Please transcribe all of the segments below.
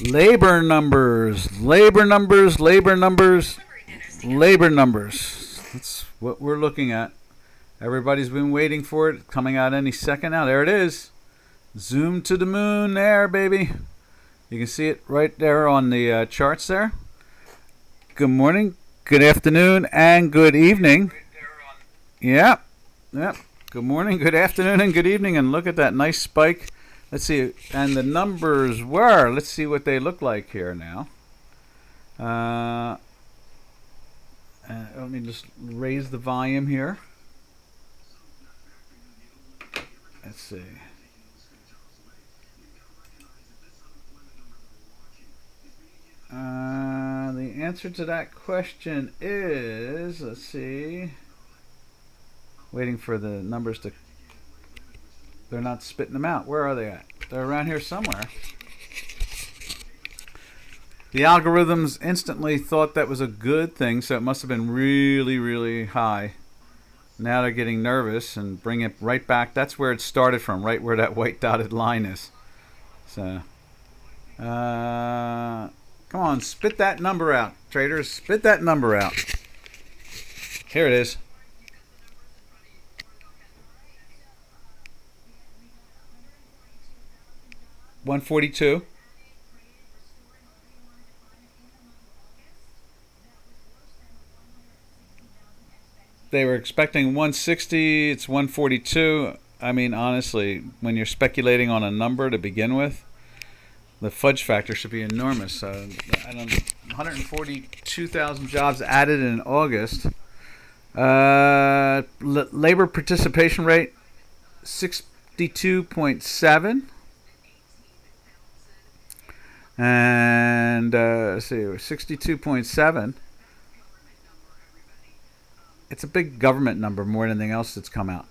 Labor numbers, labor numbers, labor numbers, labor numbers. That's what we're looking at. Everybody's been waiting for it, coming out any second now. There it is. Zoom to the moon there, baby. You can see it right there on the charts there. Good morning, good afternoon, and good evening. Yep. Good morning, good afternoon, and good evening. And look at that nice spike. Let's see. And the numbers were. Let's see what they look like here now. Let me just raise the volume here. Let's see. The answer to that question is, let's see. Waiting for the numbers to. They're not spitting them out. Where are they at? They're around here somewhere. The algorithms instantly thought that was a good thing, so it must have been really, really high. Now they're getting nervous and bring it right back. That's where it started from, right where that white dotted line is. So, come on, spit that number out, traders. Spit that number out. Here it is. $142. They were expecting 160. It's 142. I mean, honestly, when you're speculating on a number to begin with, the fudge factor should be enormous. 142,000 jobs added in August. Labor participation rate 62.7. And let's see, 62.7. It's a big government number more than anything else that's come out.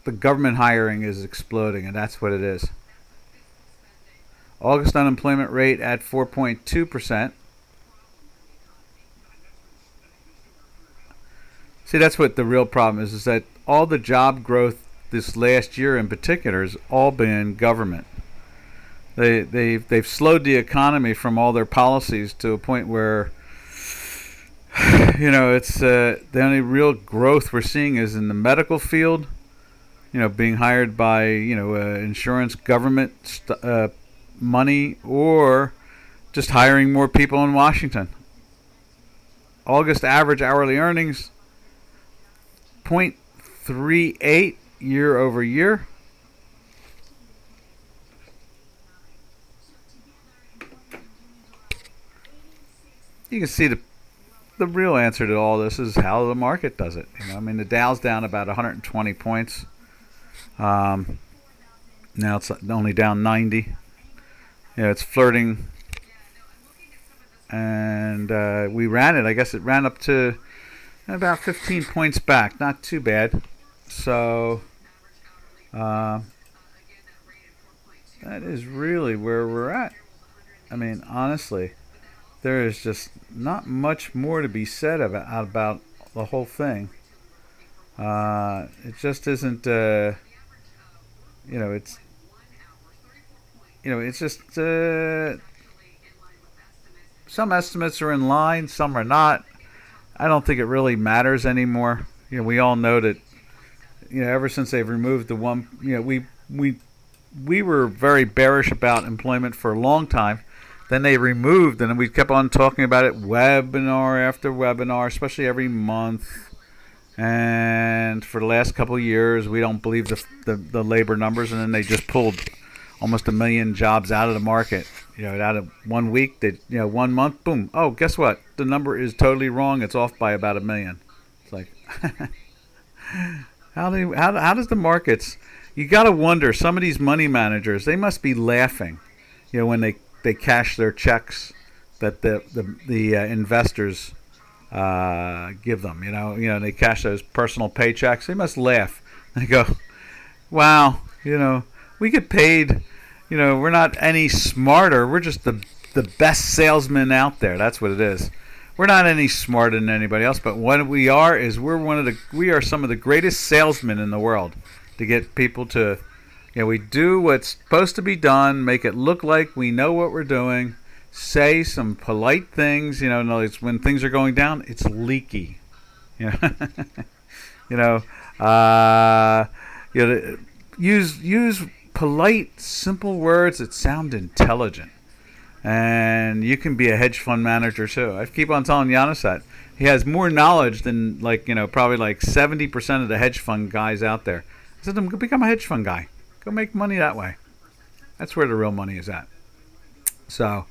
The government hiring is exploding, and that's what it is. August unemployment rate at 4.2%. See, that's what the real problem is that all the job growth this last year in particular has all been government. They've slowed the economy from all their policies to a point where, it's the only real growth we're seeing is in the medical field. Being hired by insurance, government money, or just hiring more people in Washington. August average hourly earnings 0.38 year over year. You can see the real answer to all this is how the market does it. The Dow's down about 120 points. Now it's only down 90. It's flirting. And we ran it. I guess it ran up to about 15 points back. Not too bad. So that is really where we're at. Honestly. There is just not much more to be said about the whole thing. It just isn't. It's just. Some estimates are in line, some are not. I don't think it really matters anymore. We all know that. Ever since they've removed the one. We were very bearish about employment for a long time. Then they removed, and we kept on talking about it webinar after webinar, especially every month. And for the last couple of years, we don't believe the labor numbers, and then they just pulled almost 1 million jobs out of the market. Out of 1 week, 1 month, boom. Oh, guess what? The number is totally wrong. It's off by about 1 million. It's like, how does the markets? You got to wonder. Some of these money managers, they must be laughing, when they cash their checks that the investors give them. They cash those personal paychecks. They must laugh. They go, wow, we get paid. We're not any smarter. We're just the best salesmen out there. That's what it is. We're not any smarter than anybody else, but what we are is we are some of the greatest salesmen in the world to get people to We do what's supposed to be done, make it look like we know what we're doing, say some polite things. In other words, when things are going down, it's leaky. You know, you know, uh, use polite, simple words that sound intelligent. And you can be a hedge fund manager too. I keep on telling Giannis that he has more knowledge than probably like 70% of the hedge fund guys out there. I said to him, go become a hedge fund guy. Go make money that way. That's where the real money is at. So,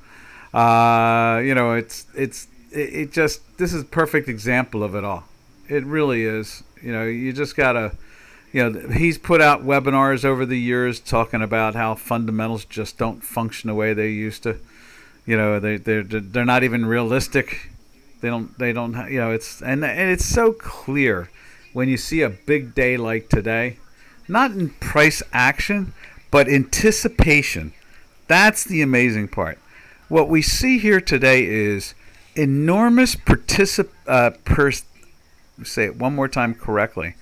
it just, this is a perfect example of it all. It really is. You just gotta, he's put out webinars over the years talking about how fundamentals just don't function the way they used to. They're not even realistic. They don't. It's so clear when you see a big day like today, not in price action, but anticipation. That's the amazing part. What we see here today is enormous say it one more time correctly.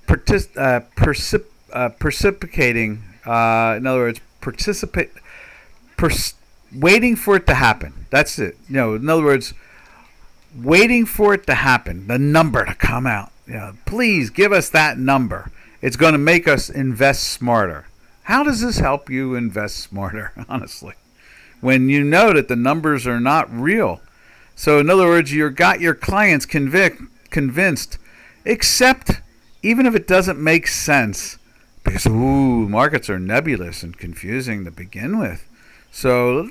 Precipitating. In other words, waiting for it to happen. That's it. In other words, waiting for it to happen, the number to come out. Please give us that number. It's going to make us invest smarter. How does this help you invest smarter, honestly? When you know that the numbers are not real. So in other words, you got your clients convinced, except even if it doesn't make sense, because markets are nebulous and confusing to begin with. So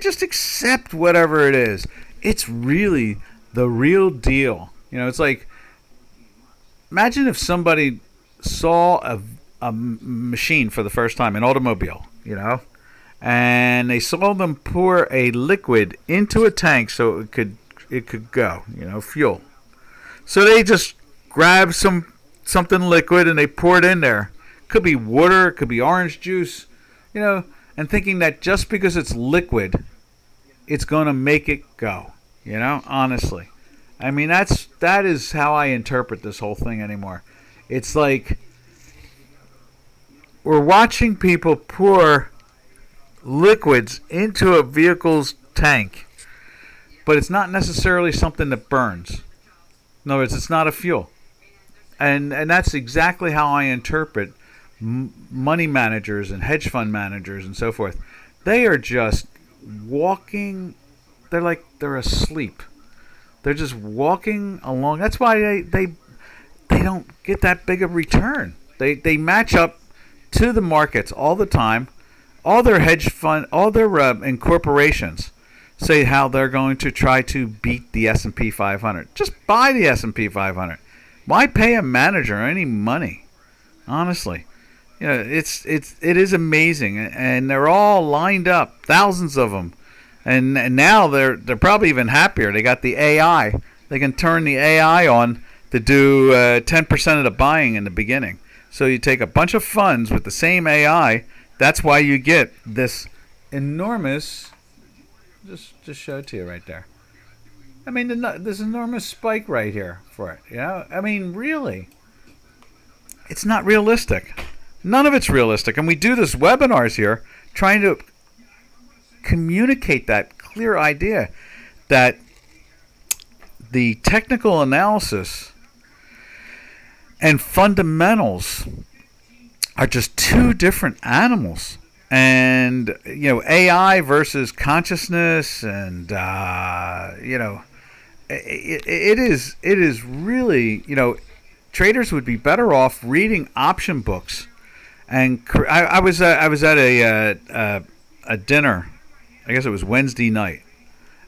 just accept whatever it is. It's really the real deal. It's like, imagine if somebody saw a machine for the first time, an automobile, and they saw them pour a liquid into a tank so it could go, fuel. So they just grab something liquid and they pour it in there. Could be water, it could be orange juice, and thinking that just because it's liquid, it's going to make it go, honestly. I mean, that is how I interpret this whole thing anymore. It's like we're watching people pour liquids into a vehicle's tank, but it's not necessarily something that burns. In other words, it's not a fuel. And that's exactly how I interpret money managers and hedge fund managers and so forth. They are just walking. They're asleep. They're just walking along. That's why they don't get that big a return. They match up to the markets all the time. All their hedge fund, all their incorporations say how they're going to try to beat the S&P 500. Just buy the S&P 500. Why pay a manager any money? Honestly, it is amazing, and they're all lined up, thousands of them, and now they're probably even happier. They got the AI. They can turn the AI on to do 10% of the buying in the beginning. So you take a bunch of funds with the same AI. That's why you get this enormous. Just show it to you right there. I mean, this enormous spike right here for it. I mean, really, it's not realistic. None of it's realistic. And we do this webinars here trying to communicate that clear idea that the technical analysis and fundamentals are just two different animals. And, AI versus consciousness and, it is really, traders would be better off reading option books. And I was at a dinner, I guess it was Wednesday night,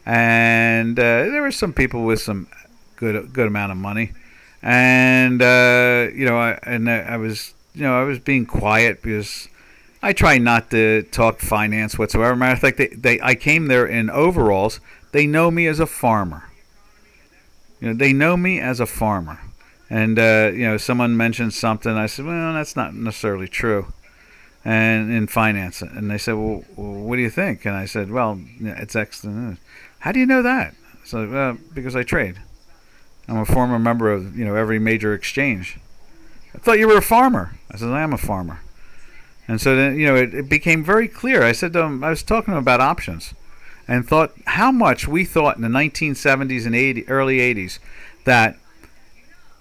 and there were some people with some good amount of money, and I was being quiet because I try not to talk finance whatsoever. Matter of fact, I came there in overalls. They know me as a farmer. They know me as a farmer. And, someone mentioned something. I said, well, that's not necessarily true. And in finance. And they said, well, what do you think? And I said, well, it's excellent. How do you know that? So, well, because I trade. I'm a former member of, every major exchange. I thought you were a farmer. I said, I am a farmer. And so then, it became very clear. I said to him, I was talking to him about options, and thought how much we thought in the 1970s and early 80s that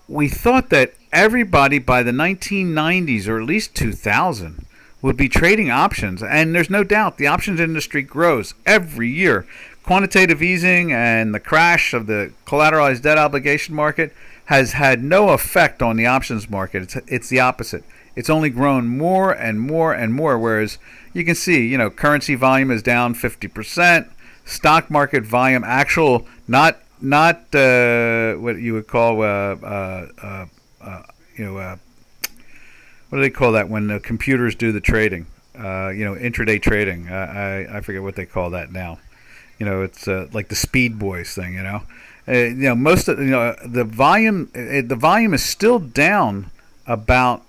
we thought that everybody by the 1990s or at least 2000 would be trading options. And there's no doubt the options industry grows every year. Quantitative easing and the crash of the collateralized debt obligation market has had no effect on the options market. It's the opposite. It's only grown more and more and more, whereas you can see, currency volume is down 50%. Stock market volume, actual, not what you would call, what do they call that when the computers do the trading? Intraday trading. I forget what they call that now. It's like the Speed Boys thing. Most of the volume. The volume is still down about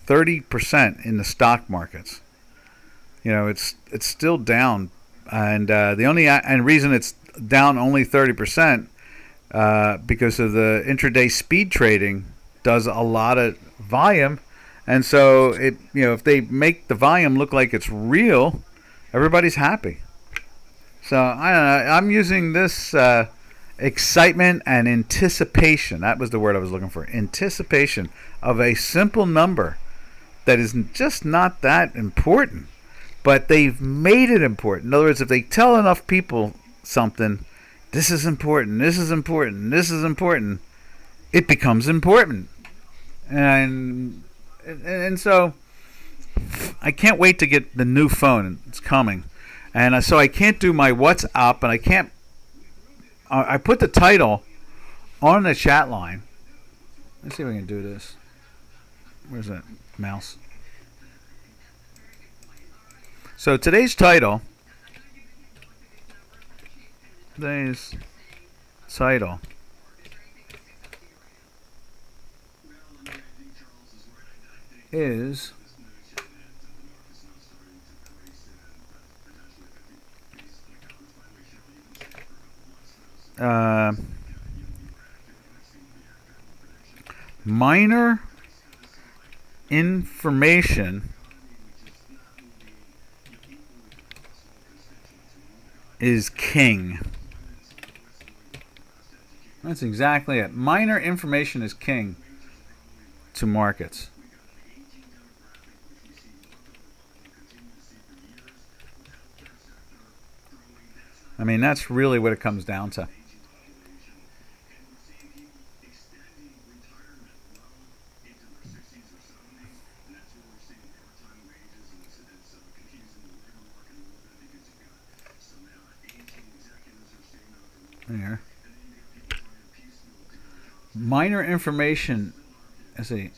30% in the stock markets. It's still down, and the only reason it's down only 30% because of the intraday speed trading does a lot of volume, and so if they make the volume look like it's real, everybody's happy. So I don't know. I'm using this excitement and anticipation. That was the word I was looking for. Anticipation of a simple number that is just not that important, but they've made it important. In other words, if they tell enough people something, this is important, this is important, this is important, it becomes important. And so I can't wait to get the new phone. It's coming. And so I can't do my WhatsApp, and I can't. I put the title on the chat line. Let's see if I can do this. Where's that mouse? So today's title is minor information is king. That's exactly it. Minor information is king to markets. I mean, that's really what it comes down to. There. Minor information. I see.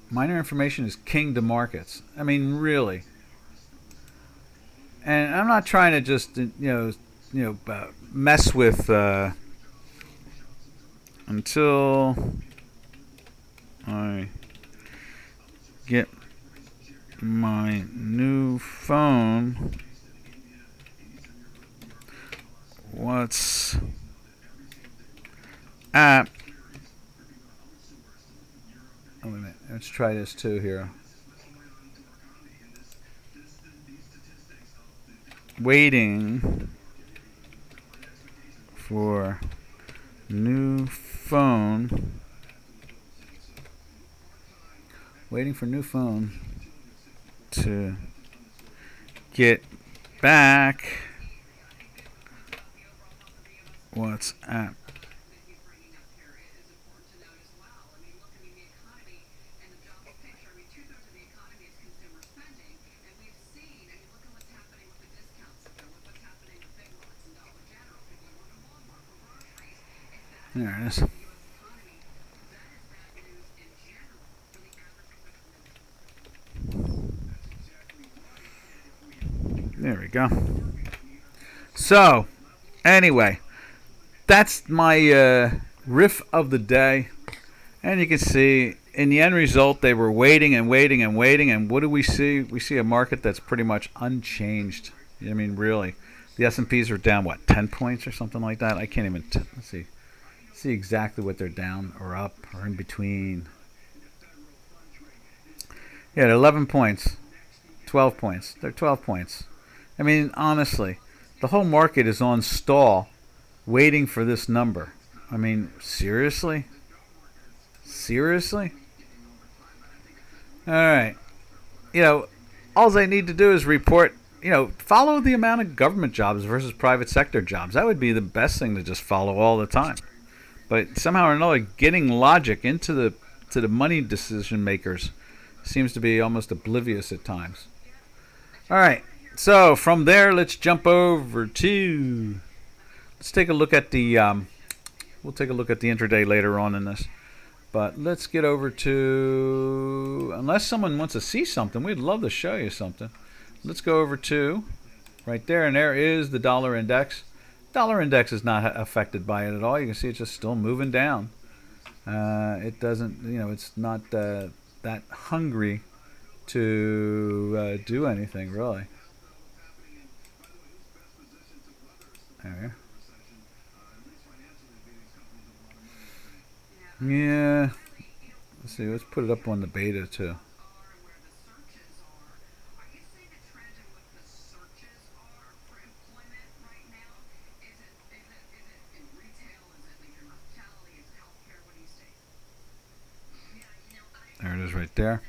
Minor information is king to markets. I mean, really. And I'm not trying to just mess with until I get my new phone. What's app? Oh, wait a minute. Let's try this too here. Waiting for new phone. Waiting for new phone to get back. WhatsApp. There it is. There we go. So, anyway, that's my riff of the day. And you can see, in the end result, they were waiting and waiting and waiting. And what do we see? We see a market that's pretty much unchanged. I mean, really. The S&Ps are down, 10 points or something like that? I can't even, let's see. See exactly what they're down or up or in between. Yeah, 11 points, 12 points. They're 12 points. I mean, honestly, the whole market is on stall, waiting for this number. I mean, seriously, seriously. All right. All they need to do is report. Follow the amount of government jobs versus private sector jobs. That would be the best thing to just follow all the time. But somehow or another, getting logic into the money decision makers seems to be almost oblivious at times. All right. So from there, let's jump over to. Let's take a look at the. We'll take a look at the intraday later on in this. But let's get over to. Unless someone wants to see something, we'd love to show you something. Let's go over to right there, and there is the dollar index. Dollar index is not affected by it at all. You can see it's just still moving down. It doesn't, it's not that hungry to do anything really. There. Yeah. Let's see. Let's put it up on the beta too. There it is right there.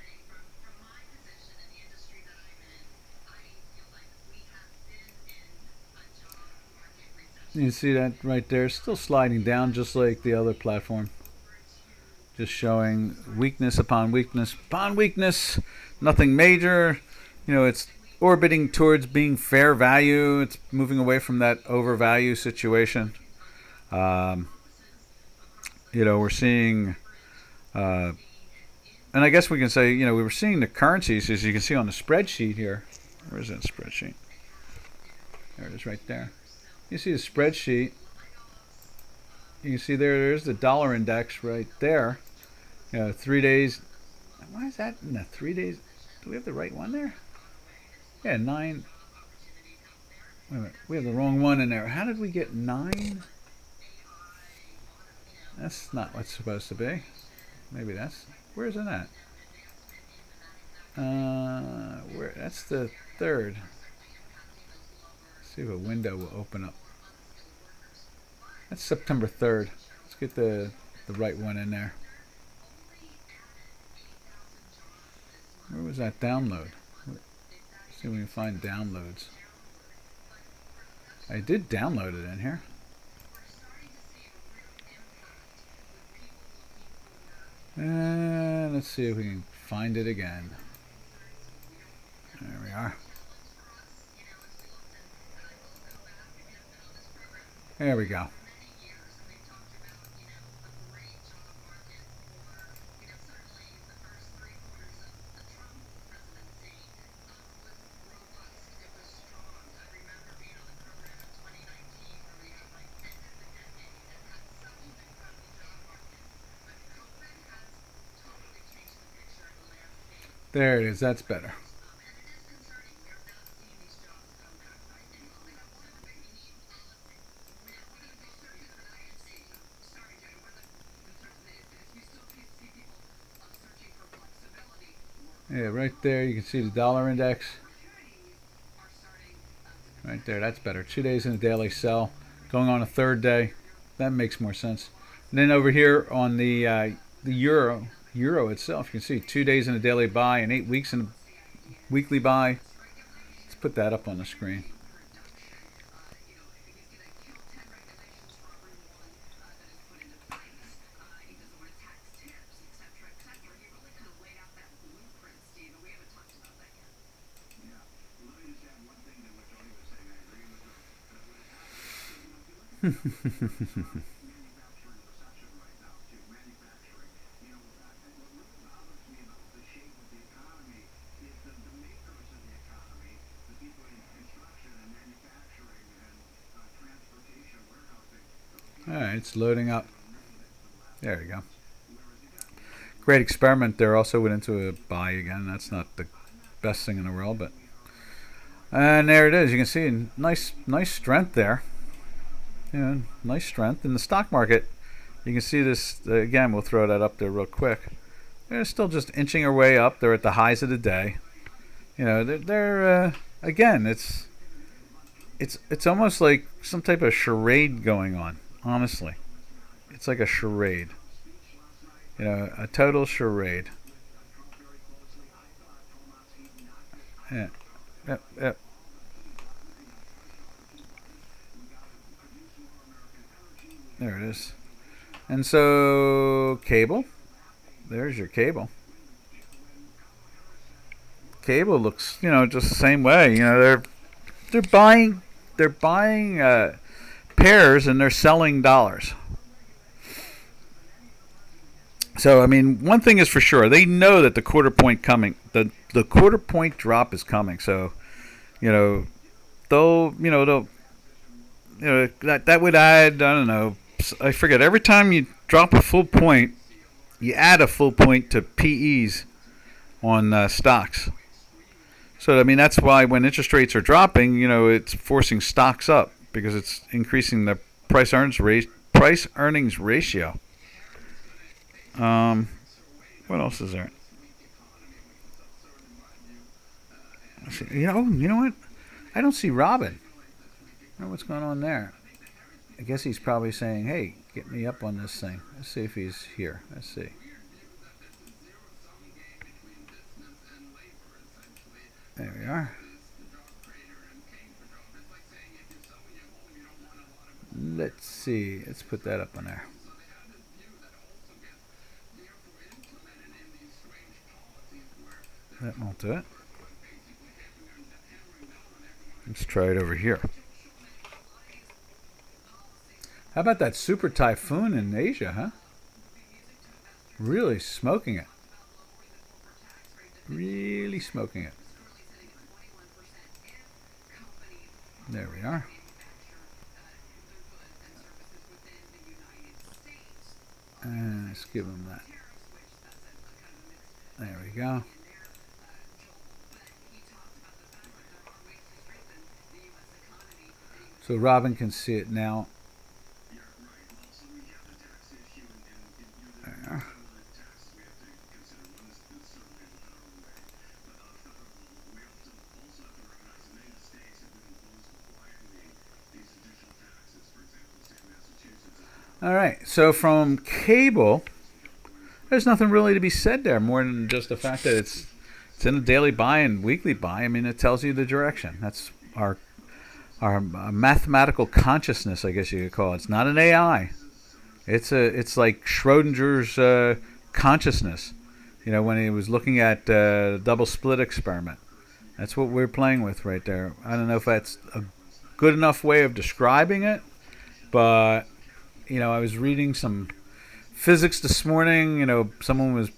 You can see that right there, still sliding down just like the other platform. Just showing weakness upon weakness upon weakness. Nothing major. It's orbiting towards being fair value. It's moving away from that overvalue situation. We're seeing, and I guess we can say, we were seeing the currencies, as you can see on the spreadsheet here. Where is that spreadsheet? There it is right there. You see the spreadsheet. You can see there's the dollar index right there. 3 days. Why is that in the 3 days? Do we have the right one there? Yeah, 9. Wait a minute. We have the wrong one in there. How did we get 9? That's not what's supposed to be. Maybe that's. Where is it at? Where? That's the 3rd. Let's see if a window will open up. That's September 3rd. Let's get the right one in there. Where was that download? Let's see if we can find downloads. I did download it in here. And let's see if we can find it again. There we are. There we go. There it is. That's better. Yeah, right there you can see the dollar index. Right there, that's better. 2 days in a daily sell. Going on a 3rd day. That makes more sense. And then over here on the euro itself, you can see 2 days in a daily buy and 8 weeks in a weekly buy. Let's put that up on the screen. Alright, it's loading up. There we go. Great experiment there. Also went into a buy again. That's not the best thing in the world, but and there it is. You can see nice strength there. Yeah, nice strength in the stock market. You can see this again. We'll throw that up there real quick. They're still just inching their way up. They're at the highs of the day. You know, they're again, it's almost like some type of charade going on. Honestly, it's like a charade. You know, a total charade. Yeah. Yep. Yep. There it is. And so cable. There's your cable. Cable looks, you know, just the same way. You know, they're buying pairs and they're selling dollars. So I mean, one thing is for sure, they know that the quarter point coming, the quarter point drop is coming. So you know, they'll that would add, I don't know, I forget, every time you drop a full point, you add a full point to PEs on stocks. So I mean, that's why when interest rates are dropping, you know, it's forcing stocks up because it's increasing the price earnings ratio. Um, what else is there? You know what? I don't see Robin. I don't know what's going on there. I guess he's probably saying, "Hey, get me up on this thing." Let's see if he's here. Let's see. There we are. Let's see. Let's put that up on there. That won't do it. Let's try it over here. How about that super typhoon in Asia, huh? Really smoking it. Really smoking it. There we are. And let's give them that. There we go. So Robin can see it now. There. All right, so from cable, there's nothing really to be said there more than just the fact that it's in a daily buy and weekly buy. I mean, it tells you the direction. That's our mathematical consciousness, I guess you could call it. It's not an AI. It's like Schrodinger's consciousness. You know, when he was looking at the double split experiment. That's what we're playing with right there. I don't know if that's a good enough way of describing it, but you know, I was reading some physics this morning. You know, someone was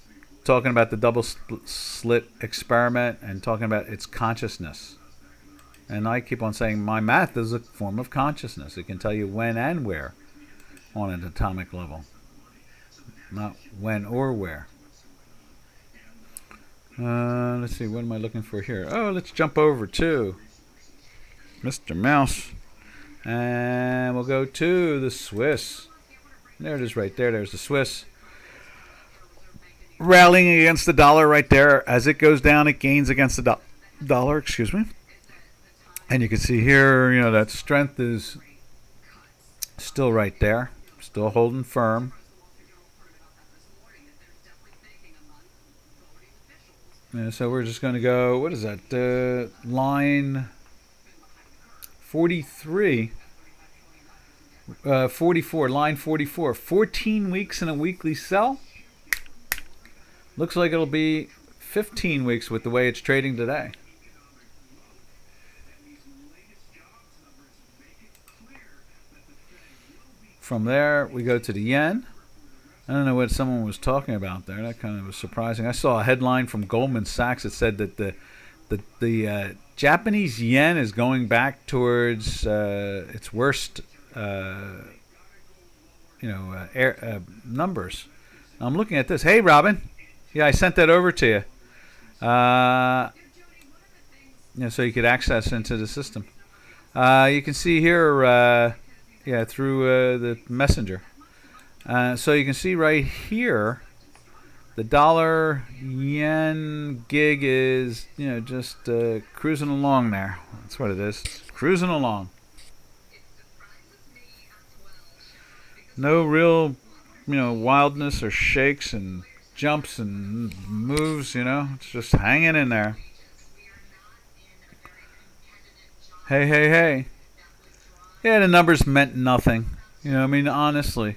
talking about the double slit experiment and talking about its consciousness. And I keep on saying my math is a form of consciousness. It can tell you when and where on an atomic level, not when or where. Let's see, what am I looking for here? Oh, let's jump over to Mr. Mouse. And we'll go to the Swiss. There it is right there. There's the Swiss. Rallying against the dollar right there. As it goes down, it gains against the dollar. Excuse me. And you can see here, you know, that strength is still right there. Still holding firm. And so we're just going to go, what is that? Line 43. 44, line 44. 14 weeks in a weekly sell. Looks like it'll be 15 weeks with the way it's trading today. From there, we go to the yen. I don't know what someone was talking about there. That kind of was surprising. I saw a headline from Goldman Sachs that said that the Japanese yen is going back towards its worst, numbers. I'm looking at this. Hey, Robin. Yeah, I sent that over to you. So you could access into the system. You can see here, through the messenger. So you can see right here The dollar yen gig is, just cruising along there. That's what it is. Cruising along. No real, wildness or shakes and jumps and moves, It's just hanging in there. Hey, hey, hey. Yeah, the numbers meant nothing. Honestly,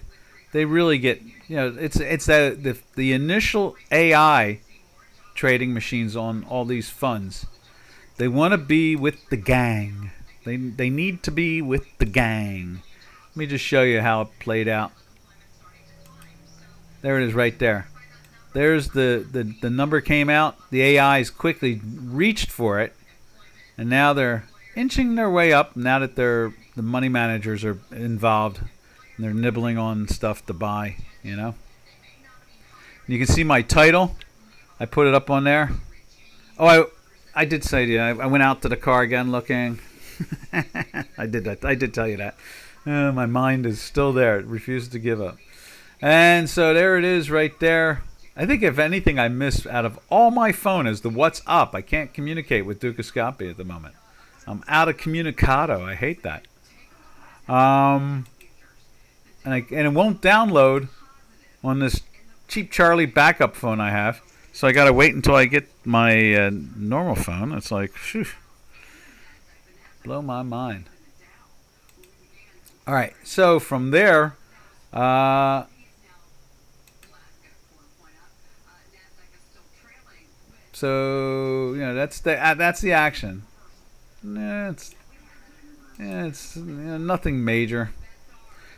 they really get, it's the initial AI trading machines on all these funds. They want to be with the gang. They need to be with the gang. Let me just show you how it played out. There it is right there. There's the number came out. The AIs quickly reached for it, and now they're inching their way up now that the money managers are involved and they're nibbling on stuff to buy, You can see my title. I put it up on there. Oh, I did say to you, I went out to the car again looking. I did that. I did tell you that. My mind is still there. It refuses to give up. And so there it is right there. I think if anything I miss out of all my phone is the what's up. I can't communicate with Ducascopy at the moment. I'm out of communicado. I hate that. And it won't download on this cheap Charlie backup phone I have. So I got to wait until I get my normal phone. It's like, phew, blow my mind. All right, so from there, that's the action. It's nothing major.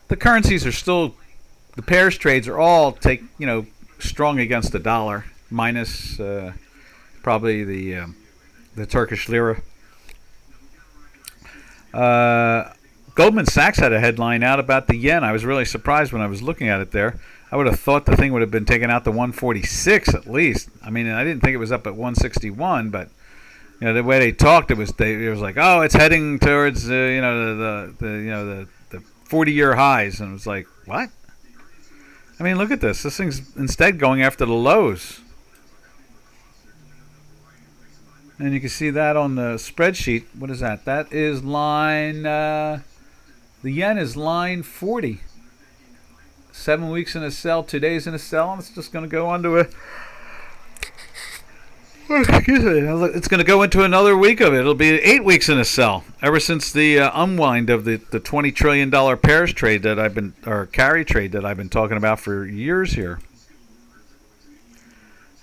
The currencies are still, the pairs trades are all strong against the dollar, minus probably the Turkish lira. Goldman Sachs had a headline out about the yen. I was really surprised when I was looking at it there. I would have thought the thing would have been taken out to 146 at least. I mean, I didn't think it was up at 161, but the way they talked, it was like, oh, it's heading towards the 40-year highs, and it was like, what? I mean, look at this. This thing's instead going after the lows. And you can see that on the spreadsheet. What is that? That is line, the yen is line 40. 7 weeks in a sell, 2 days in a sell, and it's just going to go onto a, it's going to go into another week of it. It'll be 8 weeks in a sell. Ever since the unwind of the $20 trillion pairs trade that carry trade that I've been talking about for years here.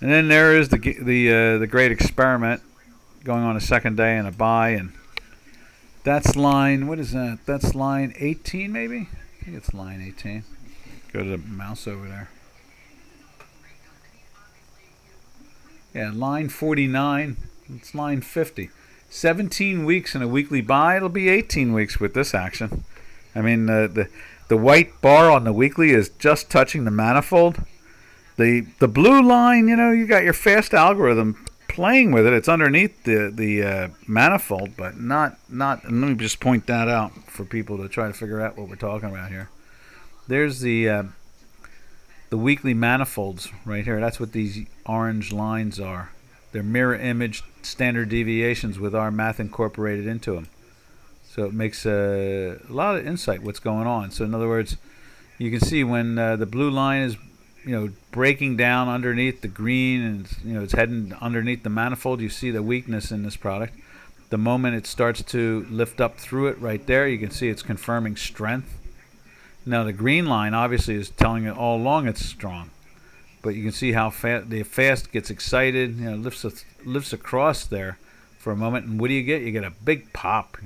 And then there is the great experiment going on a second day and a buy, and that's line, what is that? That's line 18 maybe? I think it's line 18. Go to the mouse over there. Yeah, line 49. It's line 50. 17 weeks in a weekly buy. It'll be 18 weeks with this action. I mean, the white bar on the weekly is just touching the manifold. The blue line, you got your fast algorithm playing with it. It's underneath the manifold, but not. And let me just point that out for people to try to figure out what we're talking about here. There's the weekly manifolds right here. That's what these orange lines are. They're mirror image standard deviations with our math incorporated into them. So it makes a lot of insight what's going on. So in other words, you can see when the blue line is breaking down underneath the green and it's heading underneath the manifold, you see the weakness in this product. The moment it starts to lift up through it right there, you can see it's confirming strength. Now the green line obviously is telling it all along it's strong, but you can see how fast gets excited, lifts across there for a moment, and what do you get? You get a big pop,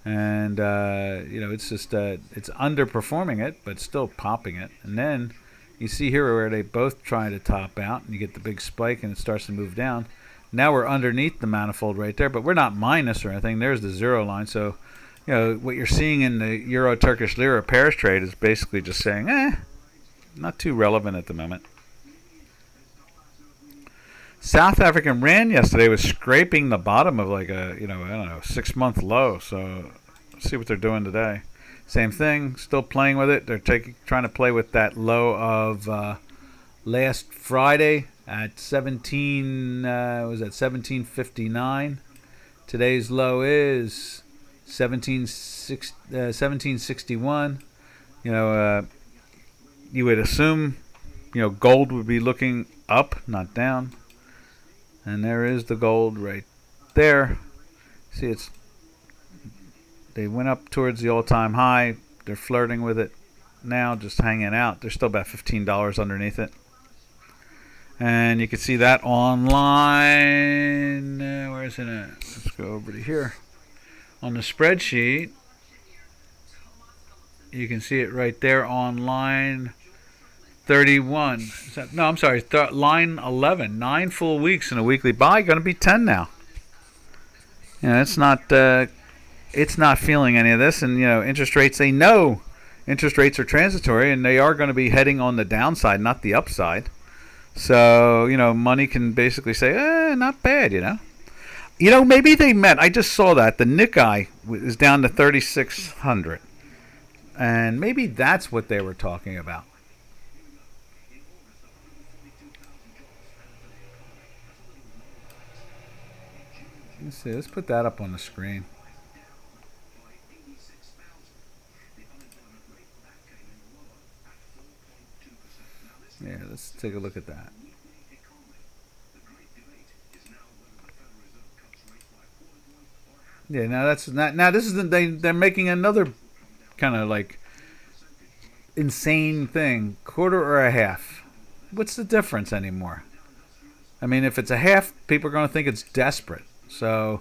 and it's just it's underperforming it, but still popping it. And then you see here where they both try to top out, and you get the big spike, and it starts to move down. Now we're underneath the manifold right there, but we're not minus or anything. There's the zero line, so. What you're seeing in the Euro-Turkish lira pairs trade is basically just saying, not too relevant at the moment. South African rand yesterday was scraping the bottom of like a, 6-month low. So let's see what they're doing today. Same thing, still playing with it. They're trying to play with that low of last Friday at 17. Was at 1759. Today's low is 1761. You know, you would assume, gold would be looking up, not down. And there is the gold right there. See, they went up towards the all-time high. They're flirting with it now, just hanging out. They're still about $15 underneath it. And you can see that online. Where is it at? Let's go over to here. On the spreadsheet, you can see it right there on line 31. No, I'm sorry, line 11. 9 full weeks in a weekly buy. Going to be 10 now. It's not feeling any of this. And, interest rates, they know interest rates are transitory, and they are going to be heading on the downside, not the upside. So, money can basically say, not bad, maybe they meant, I just saw that, the Nikkei is down to 3,600. And maybe that's what they were talking about. Let's see, let's put that up on the screen. Yeah, let's take a look at that. Yeah, now that's not. Now this is they're making another kind of like insane thing. Quarter or a half? What's the difference anymore? I mean, if it's a half, people are going to think it's desperate. So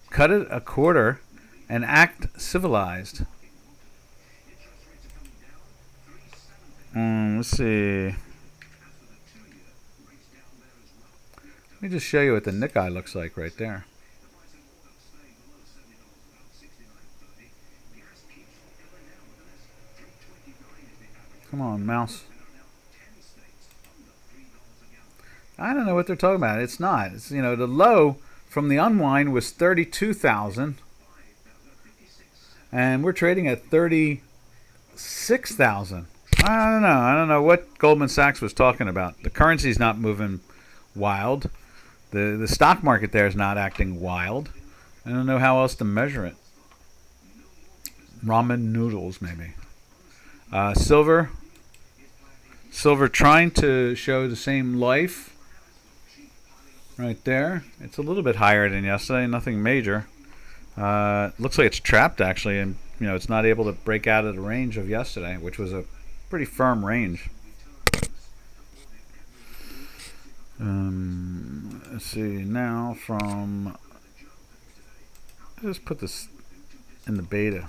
cut it a quarter and act civilized. Let's see. Let me just show you what the Nikkei looks like right there. Come on, mouse. I don't know what they're talking about. It's not. It's, the low from the unwind was 32,000. And we're trading at 36,000. I don't know. I don't know what Goldman Sachs was talking about. The currency's not moving wild. The stock market there is not acting wild. I don't know how else to measure it. Ramen noodles, maybe. Silver trying to show the same life. Right there. It's a little bit higher than yesterday. Nothing major. Looks like it's trapped, actually. And, it's not able to break out of the range of yesterday, which was a pretty firm range. Let's see now from. Let's just put this in the beta.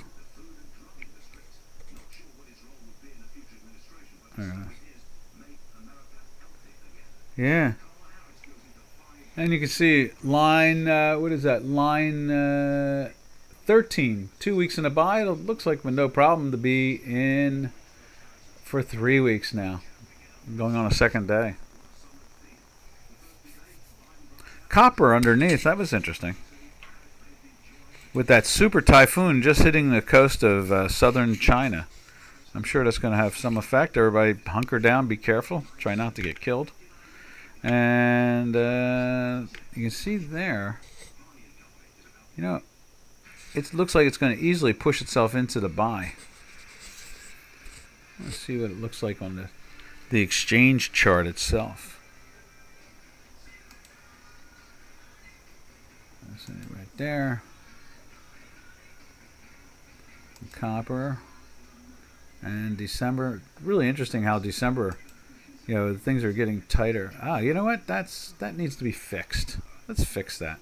Yeah. And you can see line. What is that? Line 13. 2 weeks in a buy. It looks like with no problem to be in for 3 weeks now. Going on a second day. Copper underneath. That was interesting. With that super typhoon just hitting the coast of southern China. I'm sure that's going to have some effect. Everybody hunker down. Be careful. Try not to get killed. And you can see there. It looks like it's going to easily push itself into the buy. Let's see what it looks like on the exchange chart itself. That's it right there. Copper. And December. Really interesting how December, things are getting tighter. You know what? That needs to be fixed. Let's fix that.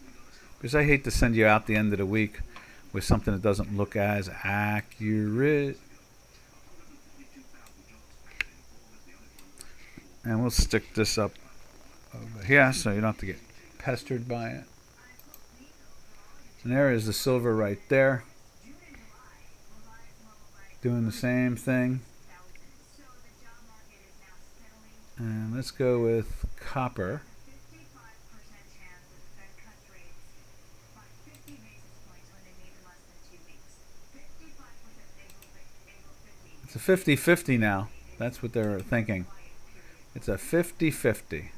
Because I hate to send you out the end of the week with something that doesn't look as accurate. And we'll stick this up over here so you don't have to get pestered by it. And there is the silver right there. Doing the same thing. And let's go with copper. It's a 50-50 now. That's what they're thinking. It's a 50-50.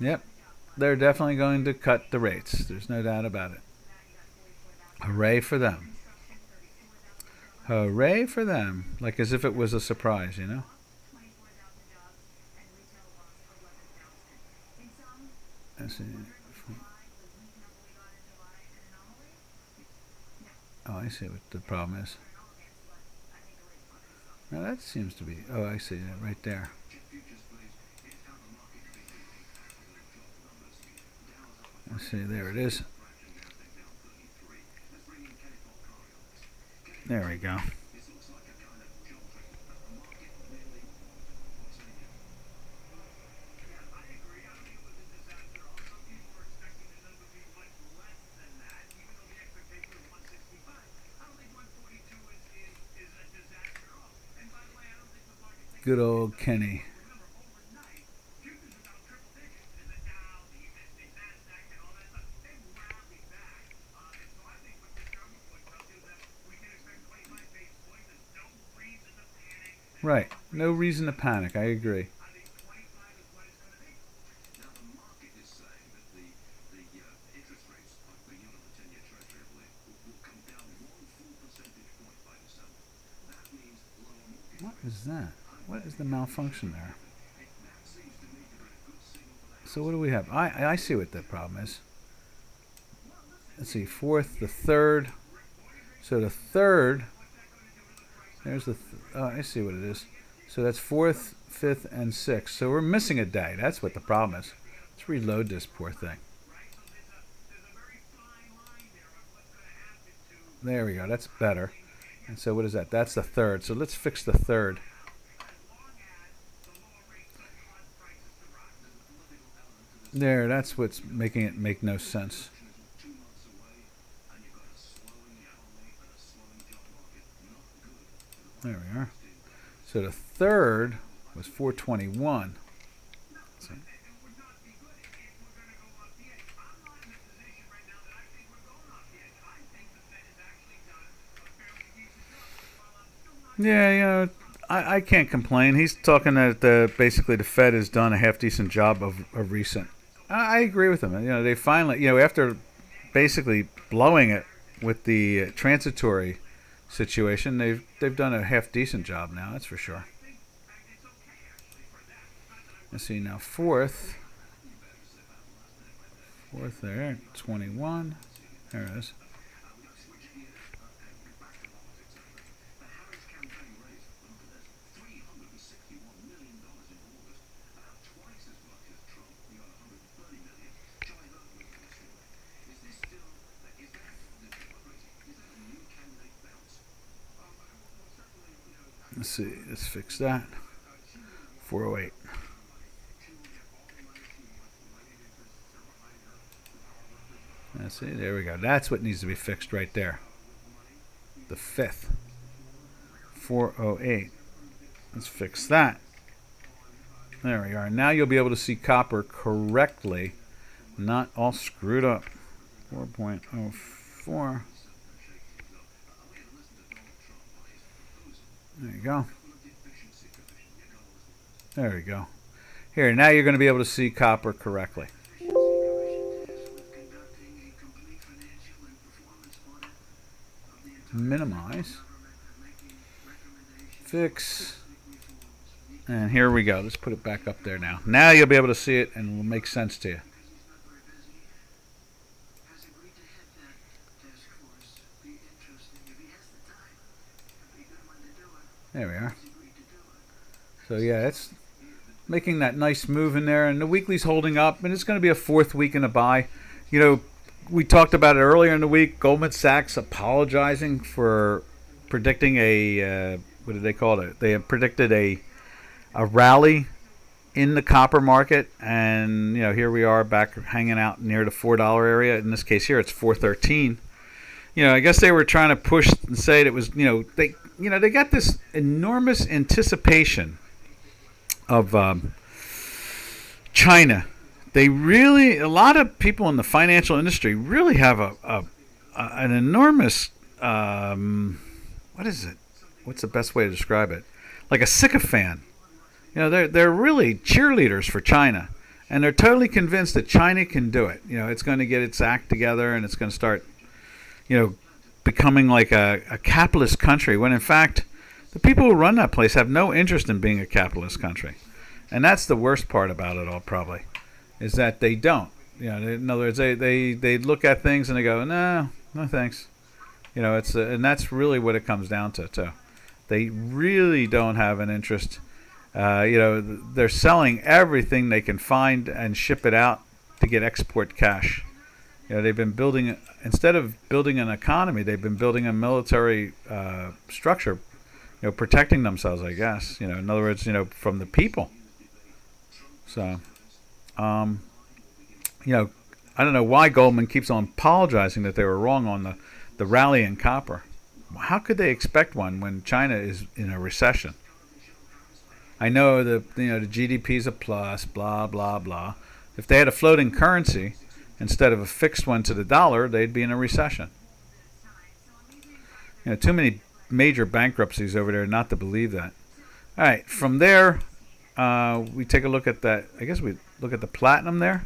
Yep, they're definitely going to cut the rates. There's no doubt about it. Hooray for them. Hooray for them. Like as if it was a surprise, you know? Let's see. Oh, I see what the problem is. Now that seems to be. Oh, I see that right there. Let's see. There it is. There we go. Good old Kenny. Right. No reason to panic. I agree. What is that? What is the malfunction there? So what do we have? I see what the problem is. Let's see. Fourth, the third. So the third. There's the. Oh, I see what it is. So that's fourth, fifth, and sixth. So we're missing a day. That's what the problem is. Let's reload this poor thing. There we go. That's better. And so what is that? That's the third. So let's fix the third. There, that's what's making it make no sense. There we are. So the third was 421. Yeah, you know, I can't complain. He's talking that basically the Fed has done a half decent job of recent. I agree with him. You know, they finally, you know, after basically blowing it with the transitory situation, they've done a half decent job now. That's for sure. Let's see now. Fourth there, 21. There it is. Let's see. Let's fix that. 408. Let's see. There we go. That's what needs to be fixed right there. The fifth. 408. Let's fix that. There we are. Now you'll be able to see copper correctly, not all screwed up. 4.04. There you go. There we go. Here, now you're going to be able to see copper correctly. Minimize. Fix. And here we go. Let's put it back up there now. Now you'll be able to see it and it will make sense to you. There we are. So yeah, it's making that nice move in there, and the weekly's holding up, and it's going to be a fourth week in a buy. You know, we talked about it earlier in the week. Goldman Sachs apologizing for predicting a what did they call it? They had predicted a rally in the copper market, and you know, here we are back hanging out near the $4 area. In this case here, it's 413. You know, I guess they were trying to push and say that it was, they got this enormous anticipation of China. They really, a lot of people in the financial industry really have an enormous, what is it? What's the best way to describe it? Like a sycophant. They're really cheerleaders for China, and they're totally convinced that China can do it. It's going to get its act together, and it's going to start, becoming like a capitalist country. When in fact, the people who run that place have no interest in being a capitalist country, and that's the worst part about it all. Probably, is that they don't. In other words, they look at things and they go, no, no thanks. And that's really what it comes down to too. They really don't have an interest. They're selling everything they can find and ship it out to get export cash. They've been building, instead of building an economy, they've been building a military structure, protecting themselves, I guess. In other words, from the people. So, I don't know why Goldman keeps on apologizing that they were wrong on the rally in copper. How could they expect one when China is in a recession? I know the GDP is a plus, blah blah blah. If they had a floating currency instead of a fixed one to the dollar, they'd be in a recession. Too many major bankruptcies over there not to believe that. All right, from there, we take a look at that. I guess we look at the platinum there.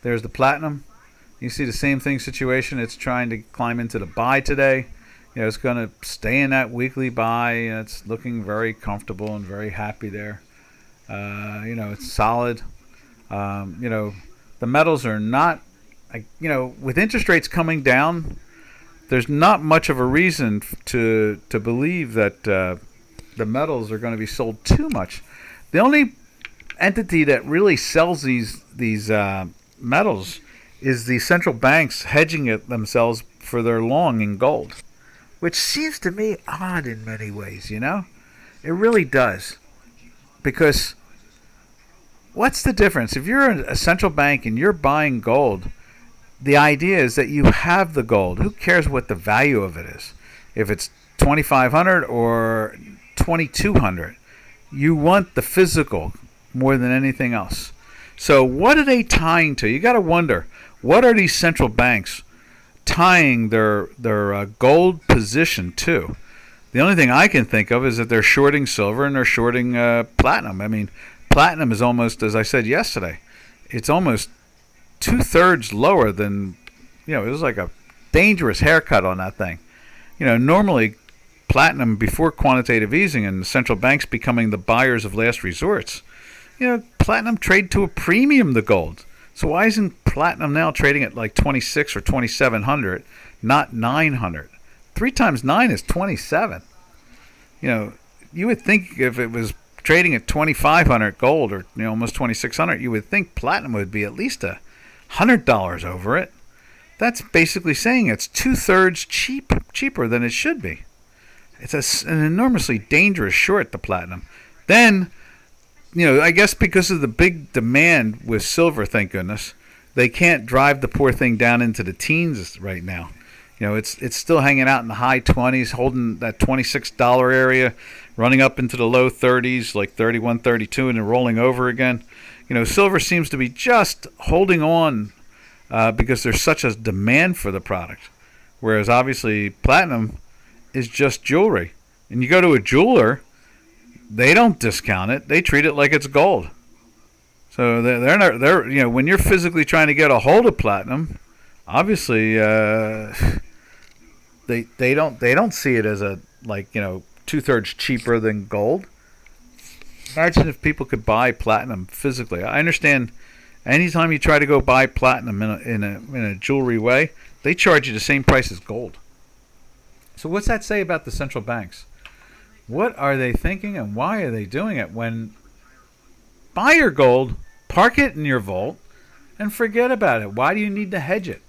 There's the platinum. You see the same thing situation. It's trying to climb into the buy today. It's going to stay in that weekly buy. It's looking very comfortable and very happy there. It's solid. The metals are not, with interest rates coming down, there's not much of a reason to believe that the metals are going to be sold too much. The only entity that really sells these metals is the central banks hedging it themselves for their long in gold, which seems to me odd in many ways. It really does, because what's the difference if you're a central bank and you're buying gold? The idea is that you have the gold. Who cares what the value of it is? If it's 2,500 or 2,200, you want the physical more than anything else. So what are they tying to? You got to wonder, what are these central banks tying their gold position to? The only thing I can think of is that they're shorting silver and they're shorting platinum. I mean, platinum is almost, as I said yesterday, it's almost 2/3 lower than, it was like a dangerous haircut on that thing. Normally platinum, before quantitative easing and the central banks becoming the buyers of last resorts, platinum trade to a premium to gold. So why isn't platinum now trading at like 26 or 2,700, not 900? 3 times 9 is 27. You would think if it was trading at 2,500 gold or almost 2,600, you would think platinum would be at least $100 over it. That's basically saying it's 2/3 cheaper than it should be. It's an enormously dangerous short, the platinum. Then, I guess because of the big demand with silver, thank goodness, they can't drive the poor thing down into the teens right now. It's still hanging out in the high 20s, holding that $26 area, running up into the low 30s, like 31, 32, and then rolling over again. Silver seems to be just holding on because there's such a demand for the product, whereas obviously platinum is just jewelry. And you go to a jeweler, they don't discount it; they treat it like it's gold. So they're not. When you're physically trying to get a hold of platinum, obviously they don't see it as a 2/3 cheaper than gold. Imagine if people could buy platinum physically. I understand. Anytime you try to go buy platinum in a jewelry way, they charge you the same price as gold. So what's that say about the central banks? What are they thinking, and why are they doing it? When buy your gold, park it in your vault, and forget about it. Why do you need to hedge it?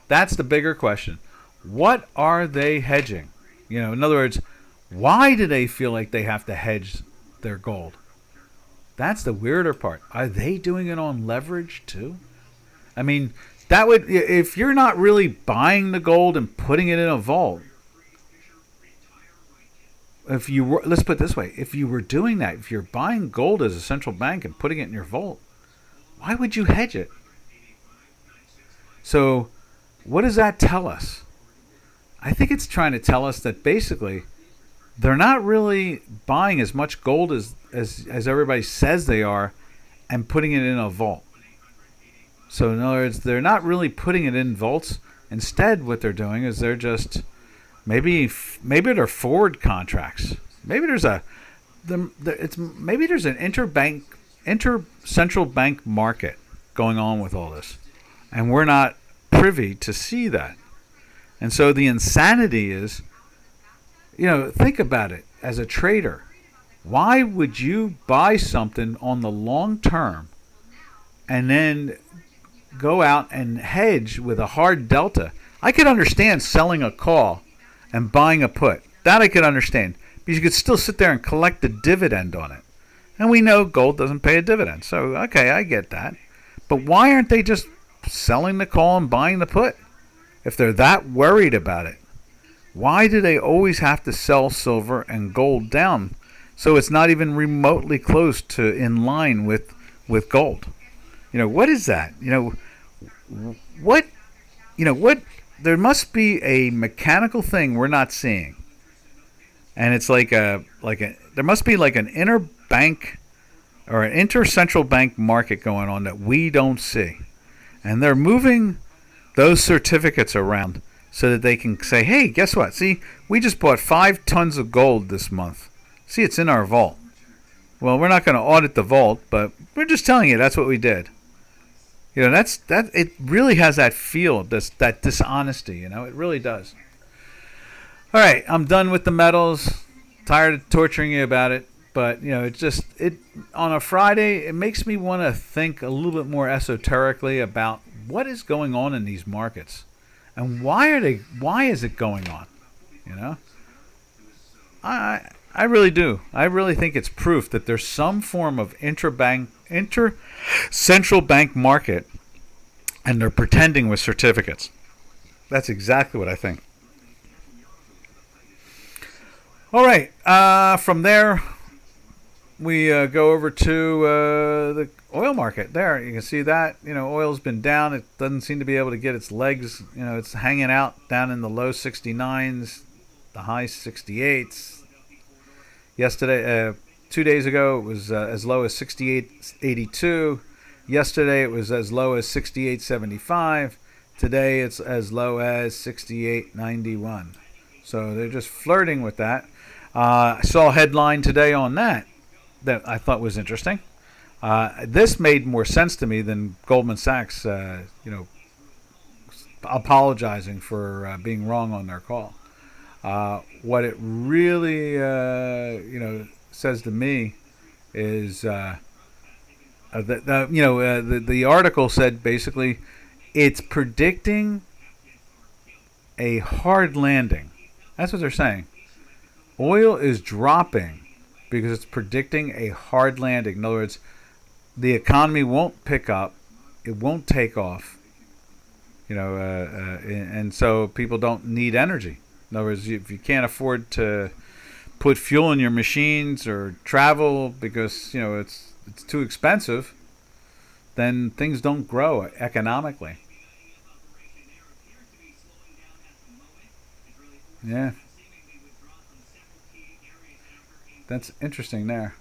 That's the bigger question. What are they hedging? In other words, why do they feel like they have to hedge their gold? That's the weirder part. Are they doing it on leverage too? I mean, that would, if you're not really buying the gold and putting it in a vault, if you were, let's put it this way, if you were doing that, if you're buying gold as a central bank and putting it in your vault, why would you hedge it? So what does that tell us? I think it's trying to tell us that basically they're not really buying as much gold as everybody says they are and putting it in a vault. So in other words, they're not really putting it in vaults. Instead, what they're doing is they're just maybe they're forward contracts. Maybe there's maybe there's an central bank market going on with all this, and we're not privy to see that. And so the insanity is, think about it as a trader. Why would you buy something on the long term and then go out and hedge with a hard delta? I could understand selling a call and buying a put. That I could understand. Because you could still sit there and collect the dividend on it. And we know gold doesn't pay a dividend. So, okay, I get that. But why aren't they just selling the call and buying the put? If they're that worried about it, why do they always have to sell silver and gold down so it's not even remotely close to in line with gold? What is that? What there must be a mechanical thing we're not seeing. And it's there must be like an interbank or an intercentral bank market going on that we don't see. And they're moving those certificates around so that they can say, hey, guess what? See, we just bought 5 tons of gold this month. See, it's in our vault. Well, we're not going to audit the vault, but we're just telling you that's what we did. It really has that feel, that dishonesty, it really does. All right, I'm done with the metals. Tired of torturing you about it, but it on a Friday, it makes me want to think a little bit more esoterically about what is going on in these markets. And why is it going on? I really do. I really think it's proof that there's some form of central bank market, and they're pretending with certificates. That's exactly what I think. All right. From there, we go over to the oil market. There, you can see that oil's been down. It doesn't seem to be able to get its legs. It's hanging out down in the low 69s, the high 68s. Yesterday, 2 days ago, it was as low as 68.82. Yesterday, it was as low as 68.75. Today, it's as low as 68.91. So they're just flirting with that. I saw a headline today on that I thought was interesting. This made more sense to me than Goldman Sachs, apologizing for being wrong on their call. What it really, says to me is the article said basically it's predicting a hard landing. That's what they're saying. Oil is dropping because it's predicting a hard landing. In other words, the economy won't pick up, it won't take off, and so people don't need energy. In other words, if you can't afford to put fuel in your machines or travel because it's too expensive, then things don't grow economically. Yeah, that's interesting there.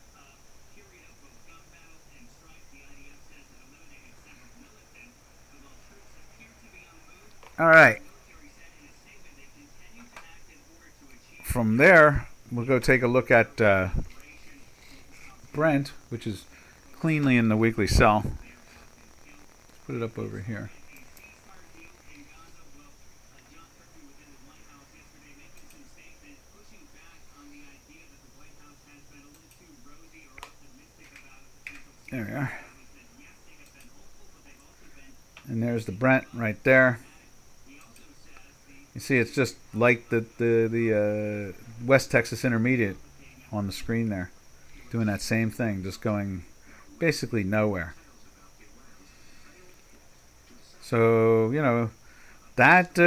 All right. From there, we'll go take a look at Brent, which is cleanly in the weekly sell. Let's put it up over here. There we are. And there's the Brent right there. You see, it's just like the West Texas Intermediate on the screen there, doing that same thing, just going basically nowhere. So that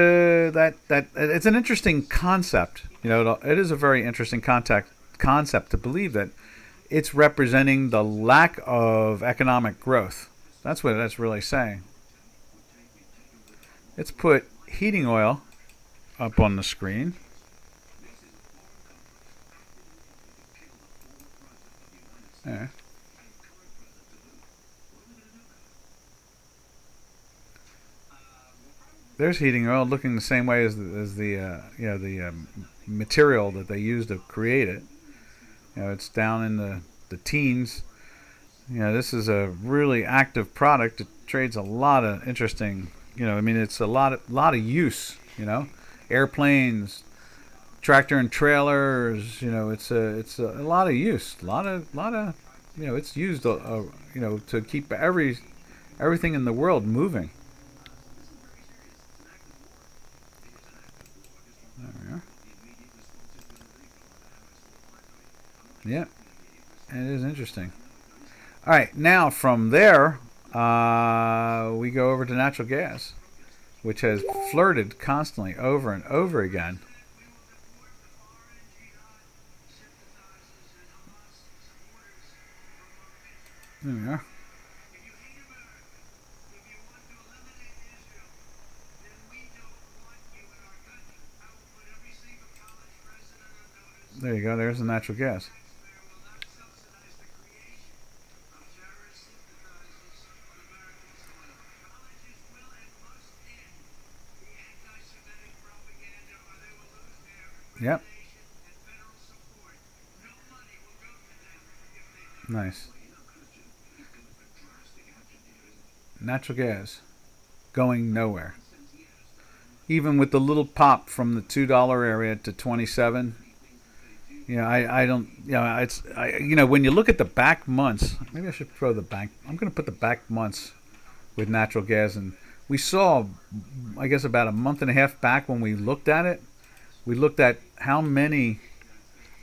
it's an interesting concept. It is a very interesting concept to believe that it's representing the lack of economic growth. That's what that's really saying. It's put heating oil up on the screen. There. There's heating oil looking the same way as the material that they use to create it. It's down in the teens. This is a really active product. It trades a lot of interesting. I mean, it's a lot of use. Airplanes, tractor and trailers. It's a lot of use. A lot of. It's used. To keep everything in the world moving. There we are. Yeah, it is interesting. All right, now from there, we go over to natural gas, which has flirted constantly over and over again. There we are. There you go. There's the natural gas. Yep. Nice. Natural gas going nowhere. Even with the little pop from the $2 area to 27. I don't. When you look at the back months, maybe I should throw the back. I'm going to put the back months with natural gas, and we saw, I guess, about a month and a half back when we looked at it. We looked at how many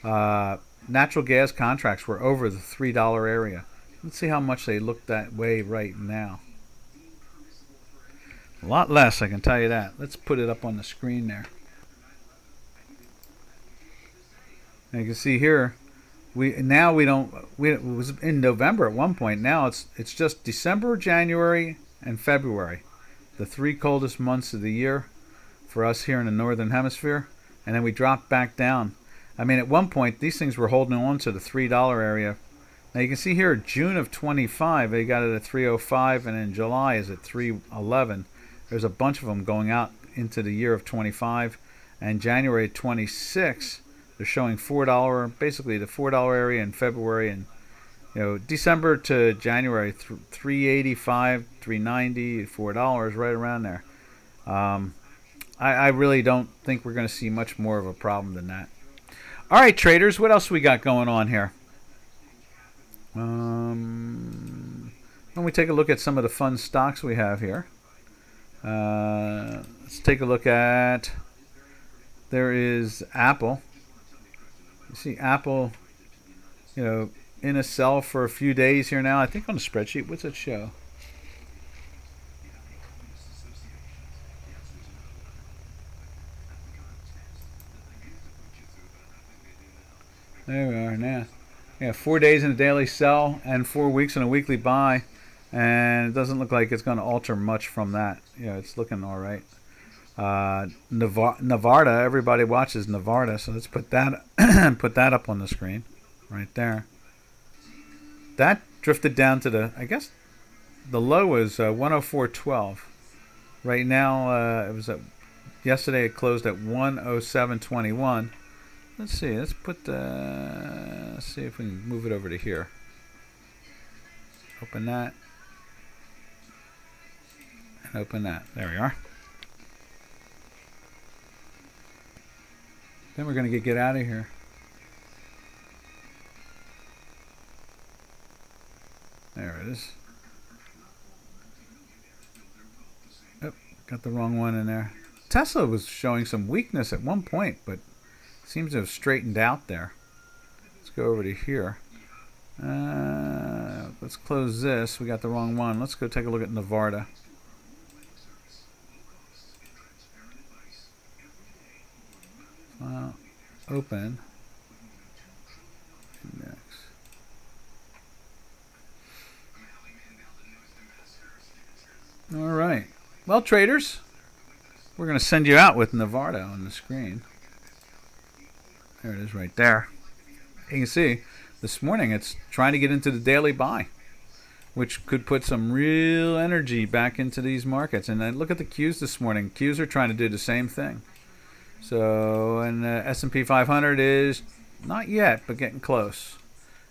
natural gas contracts were over the $3 area. Let's see how much they look that way right now. A lot less, I can tell you that. Let's put it up on the screen there. And you can see here, it was in November at one point. Now it's just December, January, and February, the 3 coldest months of the year for us here in the northern hemisphere. And then we dropped back down. I mean, at one point these things were holding on to the $3 area. Now you can see here, June of 25, they got it at 305, and in July is at 311. There's a bunch of them going out into the year of 25, and January 26, they're showing $4, basically the $4 area in February, and December to January, 385, 390, $4, right around there. I really don't think we're going to see much more of a problem than that. All right, traders, what else we got going on here? When we take a look at some of the fun stocks we have here, let's take a look at. There is Apple. You see Apple, in a sell for a few days here now. I think on the spreadsheet, what's it show? There we are now. Yeah, 4 days in a daily sell and 4 weeks in a weekly buy, and it doesn't look like it's going to alter much from that. It's looking all right. Nevada, everybody watches Nevada, so let's put that put that up on the screen, right there. That drifted down to I guess the low is 104.12. Right now, yesterday it closed at 107.21. Let's see. Let's see if we can move it over to here. Open that. And open that. There we are. Then we're going to get out of here. There it is. Oh, got the wrong one in there. Tesla was showing some weakness at one point, but seems to have straightened out there. Let's go over to here. Let's close this. We got the wrong one. Let's go take a look at Nevada. Open. Index. All right. Well, traders, we're going to send you out with Novardo on the screen. There it is right there. You can see this morning it's trying to get into the daily buy, which could put some real energy back into these markets. And then look at the Qs this morning. Qs are trying to do the same thing. So, and the S&P 500 is not yet, but getting close.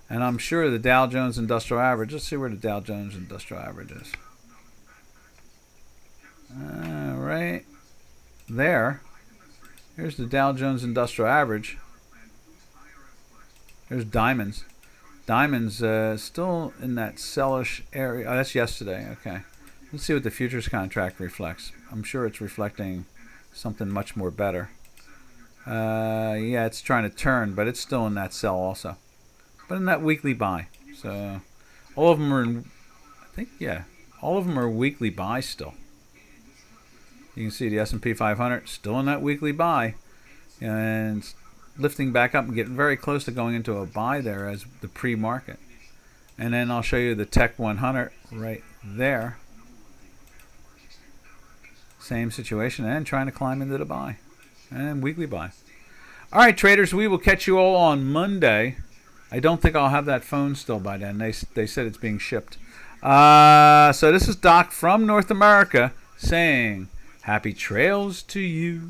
And I'm sure the Dow Jones Industrial Average, let's see where the Dow Jones Industrial Average is. Right there. Here's the Dow Jones Industrial Average. There's diamonds. Diamonds still in that sellish area. Oh, that's yesterday. Okay. Let's see what the futures contract reflects. I'm sure it's reflecting something much more better. Yeah, it's trying to turn, but it's still in that sell also. But in that weekly buy. So all of them are in, I think, yeah, all of them are weekly buy still. You can see the S&P 500 still in that weekly buy. And lifting back up and getting very close to going into a buy there as the pre-market. And then I'll show you the Tech 100 right there. Same situation and trying to climb into the buy. And weekly buy. All right, traders, we will catch you all on Monday. I don't think I'll have that phone still by then. They said it's being shipped. So this is Doc from North America saying happy trails to you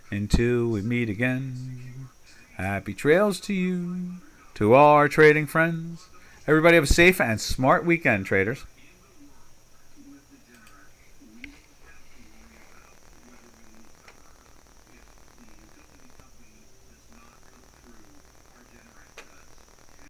until we meet again. Happy trails to you, to all our trading friends. Everybody have a safe and smart weekend, traders.